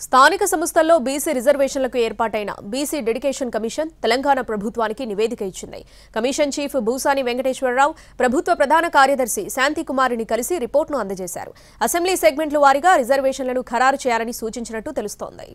స్థానిక సంస్థల్లో బీసీ రిజర్వేషన్లకు ఏర్పాటైన బీసీ డెడికేషన్ కమిషన్ తెలంగాణ ప్రభుత్వానికి నివేదిక ఇచ్చింది. కమిషన్ చీఫ్ భూసాని వెంకటేశ్వరరావు ప్రభుత్వ ప్రధాన కార్యదర్శి శాంతికుమారిని కలిసి రిపోర్టును అందజేశారు. అసెంబ్లీ సెగ్మెంట్ల వారీగా రిజర్వేషన్లను ఖరారు చేయాలని సూచించినట్టు తెలుస్తోంది.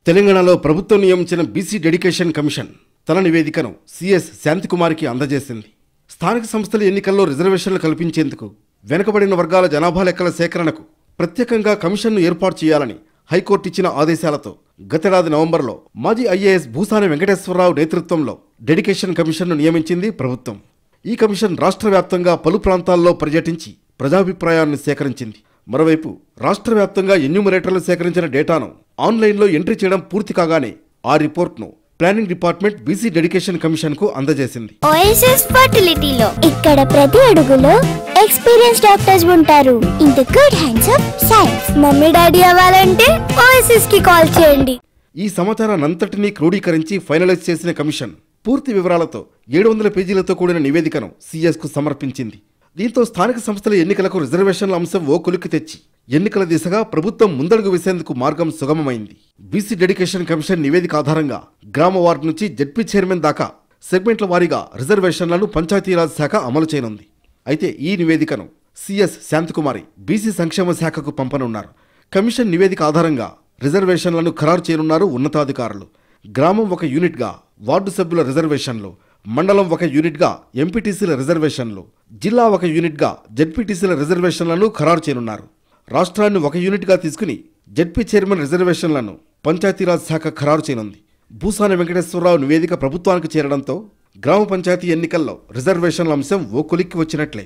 తెలంగాణలో ప్రభుత్వం నియమించిన బీసీ డెడికేషన్ కమిషన్ తన నివేదికను సీఎస్ శాంతికుమారికి అందజేసింది. స్థానిక సంస్థల ఎన్నికల్లో రిజర్వేషన్లు కల్పించేందుకు వెనుకబడిన వర్గాల జనాభా లెక్కల సేకరణకు ప్రత్యేకంగా కమిషన్ను ఏర్పాటు చేయాలని హైకోర్టు ఇచ్చిన ఆదేశాలతో గతేడాది నవంబర్లో మాజీ ఐఏఎస్ భూసాని వెంకటేశ్వరరావు నేతృత్వంలో డెడికేషన్ కమిషన్ను నియమించింది ప్రభుత్వం. ఈ కమిషన్ రాష్ట్ర వ్యాప్తంగా పలు ప్రాంతాల్లో పర్యటించి ప్రజాభిప్రాయాన్ని సేకరించింది. మరోవైపు రాష్ట్ర వ్యాప్తంగా ఎన్యూమరేటర్లు సేకరించిన డేటాను ఆన్లైన్లో ఎంట్రీ చేయడం పూర్తి కాగానే ఆ రిపోర్ట్ను planning department BC dedication commission కు అందజేసింది. ఓఎస్ఎస్ ఫర్టిలిటీలో ఇక్కడ ప్రతి అడుగులో ఎక్స్పీరియన్స్ డాక్టర్స్ ఉంటారు. In the good hands of science. Mummy daddy అవ్వాలంటే ఓఎస్ఎస్ కి కాల్ చేయండి. ఈ సమాచారాన్నంతటినీ క్రోడీకరించి ఫైనలైజ్ చేసిన కమిషన్ పూర్తి వివరాలతో 700 పేజీలతో కూడిన నివేదికను సీఎస్ కు సమర్పించింది. దీంతో స్థానిక సంస్థల ఎన్నికలకు రిజర్వేషన్ల అంశం ఓ కొలిక్కి తెచ్చి ఎన్నికల దిశగా ప్రభుత్వం ముందడుగు వేసేందుకు మార్గం సుగమమైంది. బీసీ డెడికేషన్ కమిషన్ నివేదిక ఆధారంగా గ్రామ వార్డు నుంచి జడ్పీ చైర్మన్ దాకా సెగ్మెంట్ల వారీగా రిజర్వేషన్లను పంచాయతీరాజ్ శాఖ అమలు చేయనుంది. అయితే ఈ నివేదికను సీఎస్ శాంతికుమారి బీసీ సంక్షేమ శాఖకు పంపనున్నారు. కమిషన్ నివేదిక ఆధారంగా రిజర్వేషన్లను ఖరారు చేయనున్నారు ఉన్నతాధికారులు. గ్రామం ఒక యూనిట్గా వార్డు సభ్యుల రిజర్వేషన్లు, మండలం ఒక యూనిట్గా ఎంపీటీసీల రిజర్వేషన్లు, జిల్లా ఒక యూనిట్గా జడ్పీటీసీల రిజర్వేషన్లను ఖరారు చేయనున్నారు. రాష్ట్రాన్ని ఒక యూనిట్గా తీసుకుని జడ్పీ చైర్మన్ రిజర్వేషన్లను పంచాయతీరాజ్ శాఖ ఖరారు చేయనుంది. భూసాని వెంకటేశ్వరరావు నివేదిక ప్రభుత్వానికి చేరడంతో గ్రామ పంచాయతీ ఎన్నికల్లో రిజర్వేషన్ల అంశం ఓ కొలిక్కి వచ్చినట్లే.